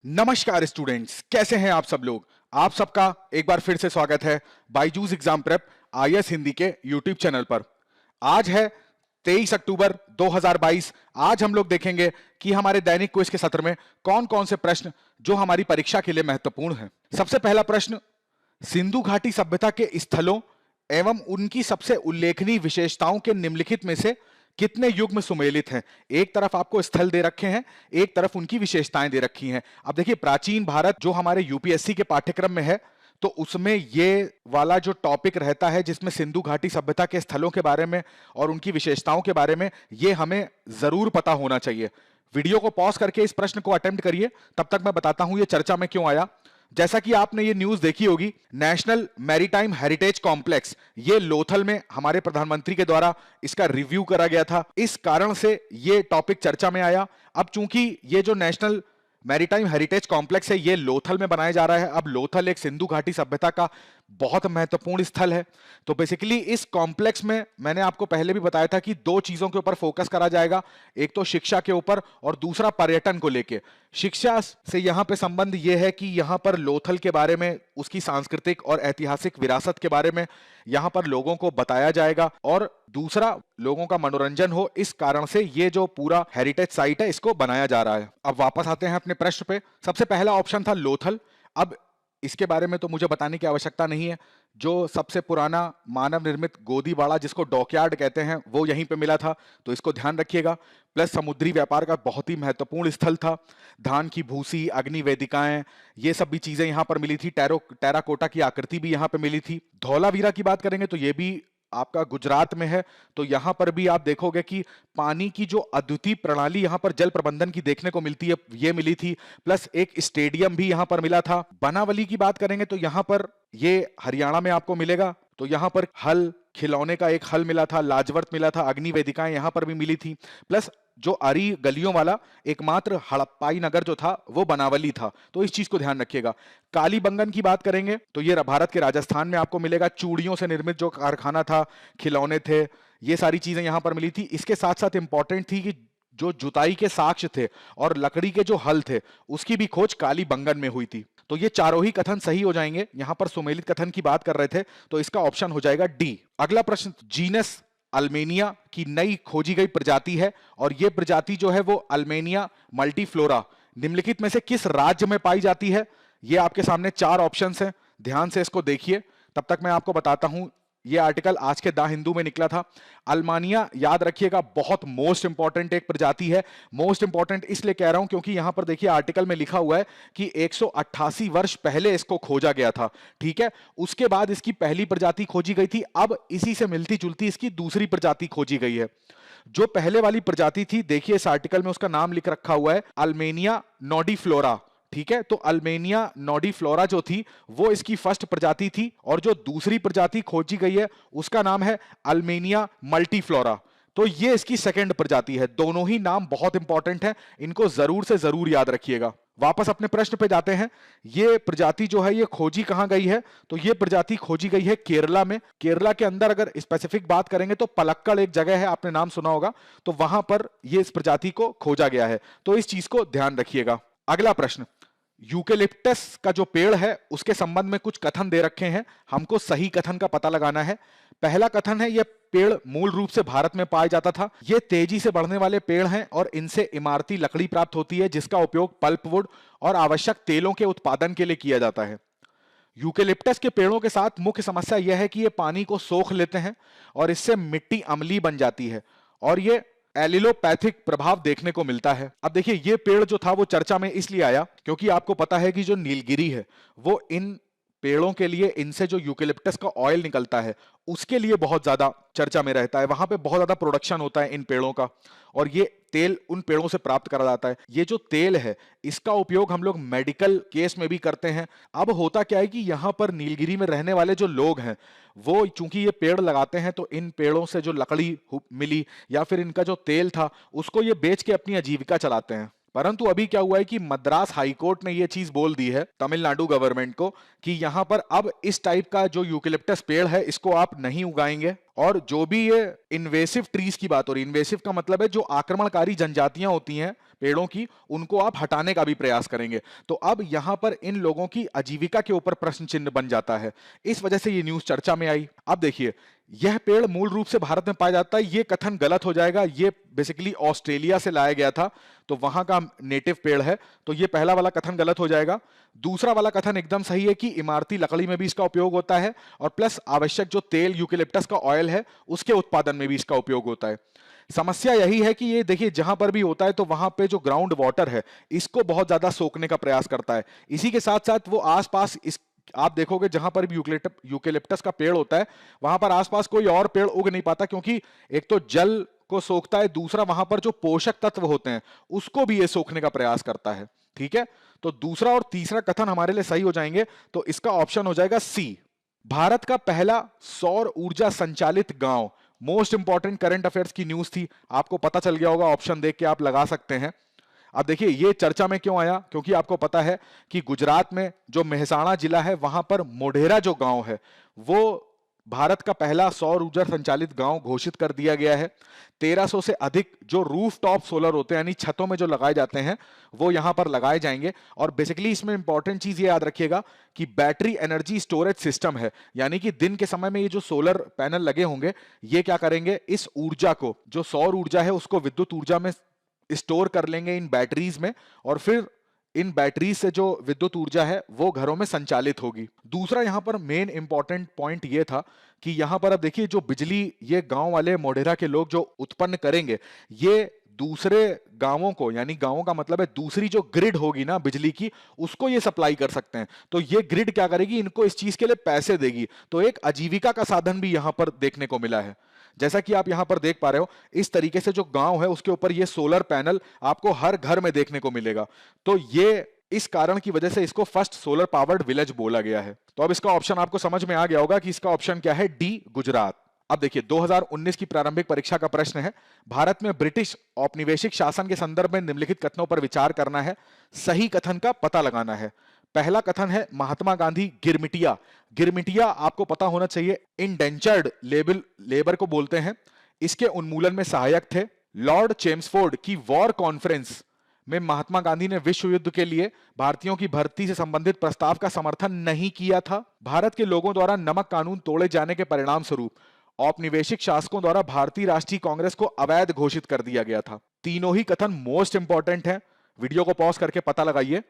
नमस्कार स्टूडेंट्स, कैसे हैं आप सब लोग। आप सबका एक बार फिर से स्वागत है Byju's exam prep IAS Hindi के यूट्यूब चैनल पर। आज है 23 अक्टूबर 2022। आज हम लोग देखेंगे कि हमारे दैनिक क्विज के सत्र में कौन कौन से प्रश्न जो हमारी परीक्षा के लिए महत्वपूर्ण हैं। सबसे पहला प्रश्न, सिंधु घाटी सभ्यता के स्थलों एवं उनकी सबसे उल्लेखनीय विशेषताओं के निम्नलिखित में से कितने युग्म सुमेलित हैं। एक तरफ आपको स्थल दे रखे हैं, एक तरफ उनकी विशेषताएं दे रखी हैं। अब देखिए, प्राचीन भारत जो हमारे यूपीएससी के पाठ्यक्रम में है, तो उसमें ये वाला जो टॉपिक रहता है जिसमें सिंधु घाटी सभ्यता के स्थलों के बारे में और उनकी विशेषताओं के बारे में ये हमें जरूर पता होना चाहिए। वीडियो को पॉज करके इस प्रश्न को अटेम्प्ट करिए, तब तक मैं बताता हूं ये चर्चा में क्यों आया। जैसा कि आपने ये न्यूज देखी होगी, नेशनल मैरीटाइम हेरिटेज कॉम्प्लेक्स, ये लोथल में हमारे प्रधानमंत्री के द्वारा इसका रिव्यू करा गया था। इस कारण से ये टॉपिक चर्चा में आया। अब चूंकि ये जो नेशनल मैरीटाइम हेरिटेज कॉम्प्लेक्स है ये लोथल में बनाया जा रहा है। अब लोथल एक सिंधु घाटी सभ्यता का बहुत महत्वपूर्ण स्थल है। तो बेसिकली इस कॉम्प्लेक्स में मैंने आपको पहले भी बताया था कि दो चीजों के ऊपर फोकस करा जाएगा, एक तो शिक्षा के ऊपर और दूसरा पर्यटन को लेके। शिक्षा से यहां पे संबंध यह है कि यहां पर लोथल के बारे में, उसकी सांस्कृतिक और ऐतिहासिक विरासत के बारे में यहां पर लोगों को बताया जाएगा, और दूसरा लोगों का मनोरंजन हो, इस कारण से ये जो पूरा हेरिटेज साइट है इसको बनाया जा रहा है। अब वापस आते हैं अपने प्रश्न पे। सबसे पहला ऑप्शन था लोथल। अब इसके बारे में तो मुझे बताने की आवश्यकता नहीं है। जो सबसे पुराना मानव निर्मित गोदीबाड़ा, जिसको डॉकयार्ड कहते हैं, वो यहीं पे मिला था, तो इसको ध्यान रखिएगा। प्लस समुद्री व्यापार का बहुत ही महत्वपूर्ण स्थल था। धान की भूसी, अग्नि वेदिकाएं, ये सब भी चीजें यहां पर मिली थी। टेराकोटा की आकृति भी यहां पे मिली थी। धौलावीरा की बात करेंगे तो ये भी आपका गुजरात में है। तो यहां पर भी आप देखोगे कि पानी की जो अद्वितीय प्रणाली यहां पर जल प्रबंधन की देखने को मिलती है, ये मिली थी। प्लस एक स्टेडियम भी यहां पर मिला था। बनावली की बात करेंगे तो यहां पर, ये हरियाणा में आपको मिलेगा, तो यहां पर हल, खिलौने का एक हल मिला था, लाजवर्त मिला था, अग्नि वेदिकाएं यहां पर भी मिली थी। प्लस जो अरी गलियों वाला एकमात्र हड़प्पाई नगर जो था वो बनावली था। तो इस चीज को ध्यान रखिएगा। कालीबंगन की बात करेंगे तो ये भारत के राजस्थान में आपको मिलेगा। चूड़ियों से निर्मित जो कारखाना था, खिलौने थे, ये सारी चीजें यहां पर मिली थी। इसके साथ साथ इंपॉर्टेंट थी कि जो जुताई के साक्ष्य थे और लकड़ी के जो हल थे, उसकी भी खोज कालीबंगन में हुई थी। तो ये चारों ही कथन सही हो जाएंगे। यहां पर सुमेलित कथन की बात कर रहे थे, तो इसका ऑप्शन हो जाएगा डी। अगला प्रश्न, जीनस अल्मेनिया की नई खोजी गई प्रजाति है, और यह प्रजाति जो है वो अल्मेनिया मल्टीफ्लोरा निम्नलिखित में से किस राज्य में पाई जाती है। यह आपके सामने चार ऑप्शंस हैं, ध्यान से इसको देखिए। तब तक मैं आपको बताता हूं, यह आर्टिकल आज के द हिंदू में निकला था। अल्मानिया, याद रखिएगा, बहुत मोस्ट इंपॉर्टेंट एक प्रजाति है। मोस्ट इंपॉर्टेंट इसलिए कह रहा हूं क्योंकि यहां पर देखिए आर्टिकल में लिखा हुआ है कि 188 वर्ष पहले इसको खोजा गया था। ठीक है, उसके बाद इसकी पहली प्रजाति खोजी गई थी। अब इसी से मिलती जुलती इसकी दूसरी प्रजाति खोजी गई है। जो पहले वाली प्रजाति थी, देखिए इस आर्टिकल में उसका नाम लिख रखा हुआ है अल्मेनिया नोडीफ्लोरा। ठीक है, तो अल्मेनिया नोडीफ्लोरा जो थी वो इसकी फर्स्ट प्रजाति थी, और जो दूसरी प्रजाति खोजी गई है उसका नाम है अल्मेनिया मल्टीफ्लोरा। तो ये इसकी सेकंड प्रजाति है। दोनों ही नाम बहुत इंपॉर्टेंट हैं, इनको जरूर से जरूर याद रखिएगा। वापस अपने प्रश्न पे जाते हैं। ये प्रजाति जो है ये खोजी कहां गई है, तो ये प्रजाति खोजी गई है केरला में। केरला के अंदर अगर स्पेसिफिक बात करेंगे तो पलक्कड़ एक जगह है, आपने नाम सुना होगा, तो वहां पर ये इस प्रजाति को खोजा गया है। तो इस चीज को ध्यान रखिएगा। अगला प्रश्न, यूकेलिप्टस का जो पेड़ है उसके संबंध में कुछ कथन दे रखे हैं, हमको सही कथन का पता लगाना है। पहला कथन है, यह पेड़ मूल रूप से भारत में पाया जाता था। ये तेजी से बढ़ने वाले पेड़ हैं और इनसे इमारती लकड़ी प्राप्त होती है, जिसका उपयोग पल्पवुड और आवश्यक तेलों के उत्पादन के लिए किया जाता है। यूकेलिप्टस के पेड़ों के साथ मुख्य समस्या यह है कि ये पानी को सोख लेते हैं और इससे मिट्टी अम्लीय बन जाती है, और ये एलिलोपैथिक प्रभाव देखने को मिलता है। अब देखिए, ये पेड़ जो था वो चर्चा में इसलिए आया क्योंकि आपको पता है कि जो नीलगिरी है वो इन पेड़ों के लिए, इनसे जो यूकेलिप्टस का ऑयल निकलता है उसके लिए बहुत ज्यादा चर्चा में रहता है। वहां पे बहुत ज्यादा प्रोडक्शन होता है इन पेड़ों का, और ये तेल उन पेड़ों से प्राप्त करा जाता है। ये जो तेल है इसका उपयोग हम लोग मेडिकल केस में भी करते हैं। अब होता क्या है कि यहाँ पर नीलगिरी में रहने वाले जो लोग हैं वो चूंकि ये पेड़ लगाते हैं, तो इन पेड़ों से जो लकड़ी मिली या फिर इनका जो तेल था उसको ये बेच के अपनी आजीविका चलाते हैं। परंतु अभी क्या हुआ है कि मद्रास हाईकोर्ट ने यह चीज बोल दी है तमिलनाडु गवर्नमेंट को कि यहां पर अब इस टाइप का जो यूकेलिप्टस पेड़ है इसको आप नहीं उगाएंगे। और जो भी ये इन्वेसिव ट्रीज की बात हो रही है, इन्वेसिव का मतलब है जो आक्रमणकारी जनजातियां होती हैं पेड़ों की, उनको आप हटाने का भी प्रयास करेंगे। तो अब यहां पर इन लोगों की आजीविका के ऊपर प्रश्न चिन्ह बन जाता है। इस वजह से ये न्यूज चर्चा में आई। अब देखिए, यह पेड़ मूल रूप से भारत में पाया जाता है, ये कथन गलत हो जाएगा। ये बेसिकली ऑस्ट्रेलिया से लाया गया था, तो वहां का नेटिव पेड़ है, तो ये पहला वाला कथन गलत हो जाएगा। दूसरा वाला कथन एकदम सही है कि इमारती लकड़ी में भी इसका उपयोग होता है, और प्लस आवश्यक जो तेल यूकेलिप्टस का ऑयल है उसके उत्पादन में भी इसका उपयोग होता है। समस्या यही है कि ये देखिए, जहां पर भी होता है तो वहां पे जो ग्राउंड वाटर है इसको बहुत ज्यादा सोखने का प्रयास करता है। इसी के साथ साथ वो आसपास इस आप देखोगे जहां पर भी यूकेलिप्टस का पेड़ होता है वहां पर आसपास कोई और पेड़ उग नहीं पाता, क्योंकि एक तो जल को सोखता है, दूसरा वहां पर जो पोषक तत्व होते हैं उसको भी ये सोखने का प्रयास करता है। ठीक है, तो दूसरा और तीसरा कथन हमारे लिए सही हो जाएंगे, तो इसका ऑप्शन हो जाएगा सी। भारत का पहला सौर ऊर्जा संचालित गांव, मोस्ट इंपॉर्टेंट करंट अफेयर्स की न्यूज थी, आपको पता चल गया होगा, ऑप्शन देख के आप लगा सकते हैं। अब देखिए ये चर्चा में क्यों आया, क्योंकि आपको पता है कि गुजरात में जो मेहसाणा जिला है वहां पर मोढेरा जो गांव है वो भारत का पहला सौर ऊर्जा संचालित गांव घोषित कर दिया गया है। 1300 से अधिक जो रूफटॉप सोलर होते हैं यानी छतों में जो लगाए जाते हैं वो यहां पर लगाए जाएंगे। और बेसिकली इसमें इंपॉर्टेंट चीज ये याद रखिएगा कि बैटरी एनर्जी स्टोरेज सिस्टम है, यानी कि दिन के समय में ये जो सोलर पैनल लगे होंगे ये क्या करेंगे, इस ऊर्जा को, जो सौर ऊर्जा है उसको विद्युत ऊर्जा में स्टोर कर लेंगे इन बैटरीज में, और फिर इन बैटरी से जो विद्युत ऊर्जा है वो घरों में संचालित होगी। दूसरा यहां पर मेन इंपॉर्टेंट पॉइंट ये था कि यहां पर अब देखिए जो बिजली ये गांव वाले मोढेरा के लोग जो उत्पन्न करेंगे ये दूसरे गांवों को, यानी गांवों का मतलब है दूसरी जो ग्रिड होगी ना बिजली की, उसको ये सप्लाई कर सकते हैं। तो ये ग्रिड क्या करेगी, इनको इस चीज के लिए पैसे देगी, तो एक आजीविका का साधन भी यहां पर देखने को मिला है। जैसा कि आप यहां पर देख पा रहे हो, इस तरीके से जो गांव है उसके ऊपर ये सोलर पैनल आपको हर घर में देखने को मिलेगा। तो ये इस कारण की वजह से इसको फर्स्ट सोलर पावर्ड विलेज बोला गया है। तो अब इसका ऑप्शन आपको समझ में आ गया होगा कि इसका ऑप्शन क्या है, डी गुजरात। अब देखिए 2019 की प्रारंभिक परीक्षा का प्रश्न है, भारत में ब्रिटिश औपनिवेशिक शासन के संदर्भ में निम्नलिखित कथनों पर विचार करना है, सही कथन का पता लगाना है। पहला कथन है महात्मा गांधी गिरमिटिया। गिरमिटिया आपको पता होना चाहिए इंडेंचर्ड लेबर को बोलते हैं, इसके उन्मूलन में सहायक थे। लॉर्ड चेम्सफोर्ड की वॉर कॉन्फ्रेंस में महात्मा गांधी ने विश्व युद्ध के लिए भारतीयों की भर्ती से संबंधित प्रस्ताव का समर्थन नहीं किया था। भारत के लोगों द्वारा नमक कानून तोड़े जाने के परिणाम स्वरूप औपनिवेशिक शासकों द्वारा भारतीय राष्ट्रीय कांग्रेस को अवैध घोषित कर दिया गया था। तीनों ही कथन मोस्ट इंपॉर्टेंट है, वीडियो को पॉज करके पता लगाइए,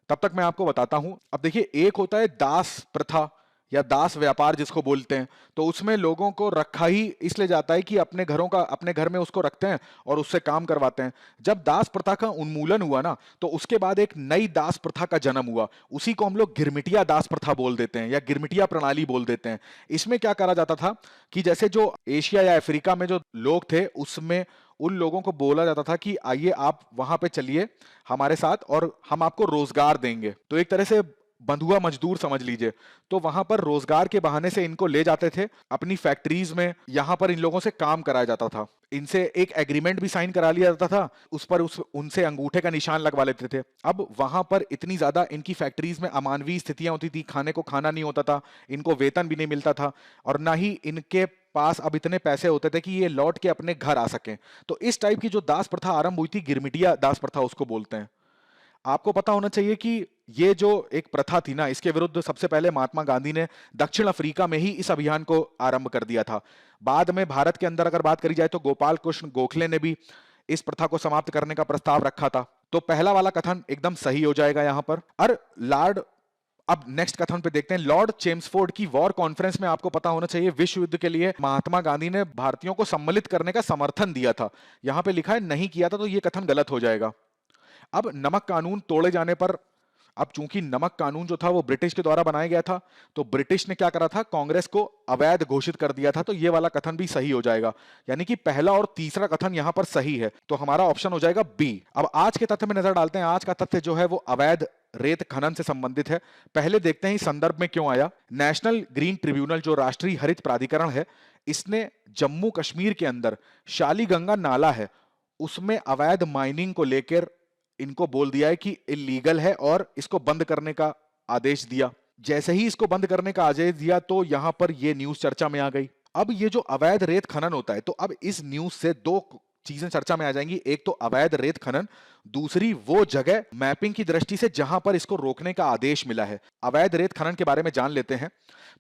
तब तक मैं आपको बताता हूं। अब देखिए एक होता है दास प्रथा या दास व्यापार जिसको बोलते हैं, तो उसमें लोगों को रखा ही इसलिए जाता है कि अपने घर में उसको रखते हैं और उससे काम करवाते हैं। जब दास प्रथा का उन्मूलन हुआ ना, तो उसके बाद एक नई दास प्रथा का जन्म हुआ, उसी को हम लोग गिरमिटिया दास प्रथा बोल देते हैं या गिरमिटिया प्रणाली बोल देते हैं। इसमें क्या करा जाता था कि जैसे जो एशिया या अफ्रीका में जो लोग थे उसमें उन लोगों को बोला जाता था कि आइए आप वहां पे चलिए हमारे साथ और हम आपको रोजगार देंगे। तो एक तरह से बंधुआ मजदूर समझ लीजिए। तो वहां पर रोजगार के बहाने से इनको ले जाते थे अपनी फैक्ट्रीज में, यहां पर इन लोगों से काम कराया जाता था, इनसे एक एग्रीमेंट भी साइन करा लिया जाता था, उस पर उनसे अंगूठे का निशान लगवा लेते थे। अब वहां पर इतनी ज्यादा इनकी फैक्ट्रीज में अमानवीय स्थितियां होती थी, खाने को खाना नहीं होता था, इनको वेतन भी नहीं मिलता था, और ना ही इनके पास अब इतने पैसे होते थे कि ये लौट के अपने घर आ सकें। तो इस टाइप की जो दास प्रथा आरंभ हुई थी, गिरमिटिया दास प्रथा उसको बोलते हैं। आपको पता होना चाहिए कि ये जो एक प्रथा थी ना, इसके विरुद्ध सबसे पहले महात्मा गांधी ने दक्षिण अफ्रीका में ही इस अभियान को आरंभ कर दिया था। बाद में भारत के अंदर अगर बात करी जाए तो गोपाल कृष्ण गोखले ने भी इस प्रथा को समाप्त करने का प्रस्ताव रखा था। तो पहला वाला कथन एकदम सही हो जाएगा यहां पर। अब नेक्स्ट कथन पे देखते हैं, लॉर्ड चेम्सफोर्ड की वॉर कॉन्फ्रेंस में आपको पता होना चाहिए विश्व युद्ध के लिए महात्मा गांधी ने भारतीयों को सम्मिलित करने का समर्थन दिया था। यहां पे लिखा है नहीं किया था, तो यह कथन गलत हो जाएगा। अब नमक कानून तोड़े जाने पर, अब चूंकि नमक कानून जो था वो ब्रिटिश के द्वारा बनाया गया था, तो ब्रिटिश ने क्या करा था, कांग्रेस को अवैध घोषित कर दिया था। तो ये वाला कथन भी सही हो जाएगा, यानी कि पहला और तीसरा कथन यहां पर सही है। तो हमारा ऑप्शन हो जाएगा बी। अब आज के तथ्य में नजर डालते हैं। आज का तथ्य जो है वो अवैध रेत खनन से संबंधित है। पहले देखते हैं इस संदर्भ में क्यों आया। नेशनल ग्रीन ट्रिब्यूनल जो राष्ट्रीय हरित प्राधिकरण है, इसने जम्मू कश्मीर के अंदर शालीगंगा नाला है उसमें अवैध माइनिंग को लेकर इनको बोल दिया है कि इलीगल है और इसको बंद करने का आदेश दिया। जैसे ही इसको बंद करने का आदेश दिया तो यहां पर यह न्यूज चर्चा में आ गई। अब ये जो अवैध रेत खनन होता है, तो अब इस न्यूज से दो चीजें चर्चा में आ जाएंगी। एक तो अवैध रेत खनन, दूसरी वो जगह मैपिंग की दृष्टि से जहां पर इसको रोकने का आदेश मिला है। अवैध रेत खनन के बारे में जान लेते हैं।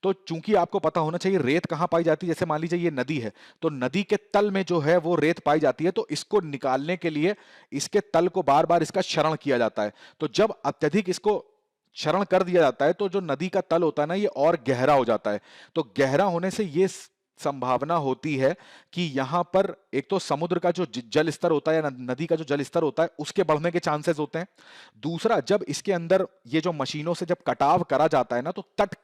तो चूंकि आपको पता होना चाहिए रेत कहां पाई जाती है, जैसे मान लीजिए ये नदी है, तो नदी के तल में जो है वो रेत पाई जाती है, तो इसको निकालने के लिए इसके तल को बार बार इसका क्षरण किया जाता है। तो जब अत्यधिक इसको क्षरण कर दिया जाता है, तो जो नदी का तल होता है ना, ये और गहरा हो जाता है। तो गहरा होने से ये संभावना होती है कि यहां पर एक तो समुद्र का जो जल स्तर होता है या नदी का जो जल स्तर होता है उसके बढ़ने के चांसेस होते हैं। दूसरा, जब इसके अंदर ये जो मशीनों से जब कटाव करा जाता है ना, तो तट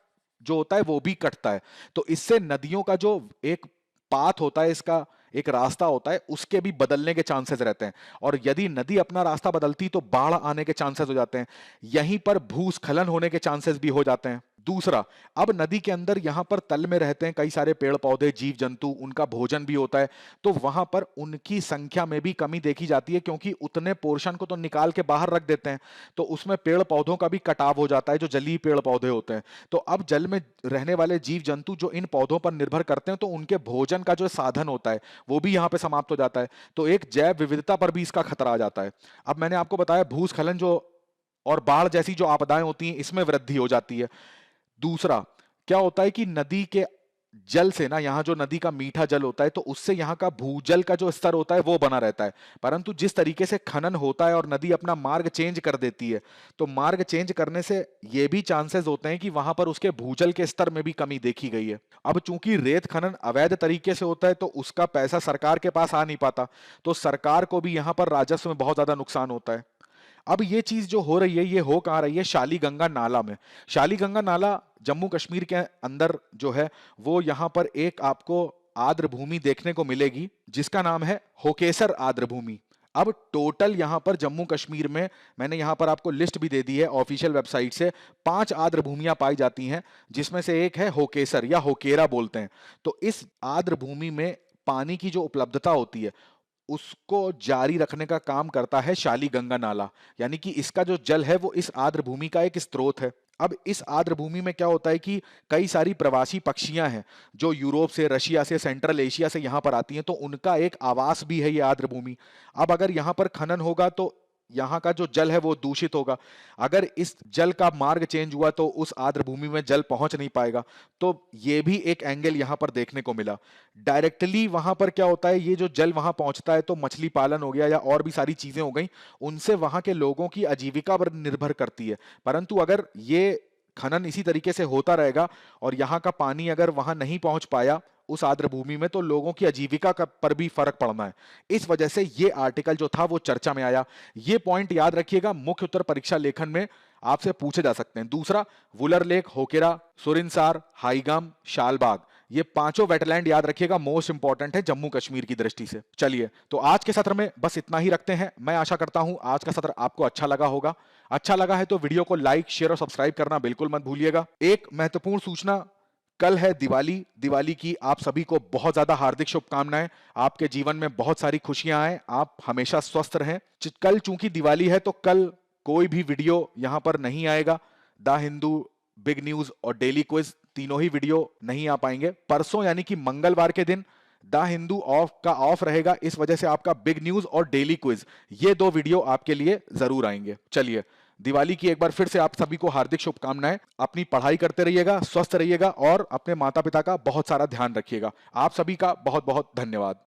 जो होता है वो भी कटता है। तो इससे नदियों का जो एक पाथ होता है, इसका एक रास्ता होता है, उसके भी बदलने के चांसेस रहते हैं। और यदि नदी अपना रास्ता बदलती तो बाढ़ आने के चांसेस हो जाते हैं। यहीं पर भूस्खलन होने के चांसेस भी हो जाते हैं। दूसरा, अब नदी के अंदर यहां पर तल में रहते हैं कई सारे पेड़ पौधे, जीव जंतु, उनका भोजन भी होता है। तो वहां पर उनकी संख्या में भी कमी देखी जाती है, क्योंकि उतने पोर्शन को तो निकाल के बाहर रख देते हैं। तो उसमें पेड़ पौधों का भी कटाव हो जाता है, जो जलीय पेड़ पौधे होते हैं। तो अब जल में रहने वाले जीव जंतु जो इन पौधों पर निर्भर करते हैं, तो उनके भोजन का जो साधन होता है वो भी यहां पर समाप्त हो जाता है। तो एक जैव विविधता पर भी इसका खतरा आ जाता है। अब मैंने आपको बताया भूस्खलन जो और बाढ़ जैसी जो आपदाएं होती हैं, इसमें वृद्धि हो जाती है। दूसरा, क्या होता है कि नदी के जल से ना, यहाँ जो नदी का मीठा जल होता है, तो उससे यहाँ का भूजल का जो स्तर होता है वो बना रहता है। परंतु जिस तरीके से खनन होता है और नदी अपना मार्ग चेंज कर देती है, तो मार्ग चेंज करने से ये भी चांसेस होते हैं कि वहां पर उसके भूजल के स्तर में भी कमी देखी गई है। अब चूंकि रेत खनन अवैध तरीके से होता है, तो उसका पैसा सरकार के पास आ नहीं पाता, तो सरकार को भी यहाँ पर राजस्व में बहुत ज्यादा नुकसान होता है। अब ये चीज जो हो रही है, ये हो कहाँ रही है? शालीगंगा नाला में। शालीगंगा नाला जम्मू कश्मीर के अंदर जो है, वो यहां पर एक आपको आर्द्र भूमि देखने को मिलेगी जिसका नाम है होकेसर आर्द्र भूमि। अब टोटल यहां पर जम्मू कश्मीर में, मैंने यहां पर आपको लिस्ट भी दे दी है ऑफिशियल वेबसाइट से, 5 आर्द्र भूमियां पाई जाती हैं, जिसमें से एक है होकेसर या होकेरा बोलते हैं। तो इस आर्द्र भूमि में पानी की जो उपलब्धता होती है उसको जारी रखने का काम करता है शालीगंगा नाला। यानी कि इसका जो जल है वो इस आर्द्र भूमि का एक स्रोत है। अब इस आर्द्र भूमि में क्या होता है कि कई सारी प्रवासी पक्षियां हैं जो यूरोप से, रशिया से, सेंट्रल एशिया से यहां पर आती हैं, तो उनका एक आवास भी है ये आर्द्र भूमि। अब अगर यहां पर खनन होगा तो यहाँ का जो जल है वो दूषित होगा। अगर इस जल का मार्ग चेंज हुआ तो उस आर्द्र भूमि में जल पहुंच नहीं पाएगा। तो ये भी एक एंगल यहाँ पर देखने को मिला। डायरेक्टली वहां पर क्या होता है, ये जो जल वहां पहुंचता है तो मछली पालन हो गया या और भी सारी चीजें हो गई, उनसे वहां के लोगों की आजीविका पर निर्भर करती है। परंतु अगर ये खनन इसी तरीके से होता रहेगा और यहाँ का पानी अगर वहां नहीं पहुंच पाया उस आर्द्र भूमि में, तो लोगों की आजीविका पर भी फर्क पड़ना है। इस वजह से ये आर्टिकल जो था वो चर्चा में आया। ये पॉइंट याद रखिएगा, मुख्य उत्तर परीक्षा लेखन में आपसे पूछे जा सकते हैं। दूसरा, वुलर लेक, होकेरा, सुरिनसार, हाईगाम, शालबाग, ये पांचों वेटलैंड याद रखिएगा, मोस्ट इंपॉर्टेंट है जम्मू कश्मीर की दृष्टि से। चलिए, तो आज के सत्र में बस इतना ही रखते हैं। मैं आशा करता हूं आज का सत्र आपको अच्छा लगा होगा। अच्छा लगा है तो वीडियो को लाइक, शेयर और सब्सक्राइब करना बिल्कुल मत भूलिएगा। एक महत्वपूर्ण सूचना, कल है दिवाली। दिवाली की आप सभी को बहुत ज्यादा हार्दिक शुभकामनाएं। आपके जीवन में बहुत सारी खुशियां आए, आप हमेशा स्वस्थ रहें। कल चूंकि दिवाली है तो कल कोई भी वीडियो यहां पर नहीं आएगा। द हिंदू, बिग न्यूज और डेली क्विज तीनों ही वीडियो नहीं आ पाएंगे। परसों यानी कि मंगलवार के दिन द हिंदू ऑफ रहेगा, इस वजह से आपका बिग न्यूज और डेली क्विज ये दो वीडियो आपके लिए जरूर आएंगे। चलिए, दिवाली की एक बार फिर से आप सभी को हार्दिक शुभकामनाएं। अपनी पढ़ाई करते रहिएगा, स्वस्थ रहिएगा और अपने माता पिता का बहुत सारा ध्यान रखिएगा। आप सभी का बहुत बहुत धन्यवाद।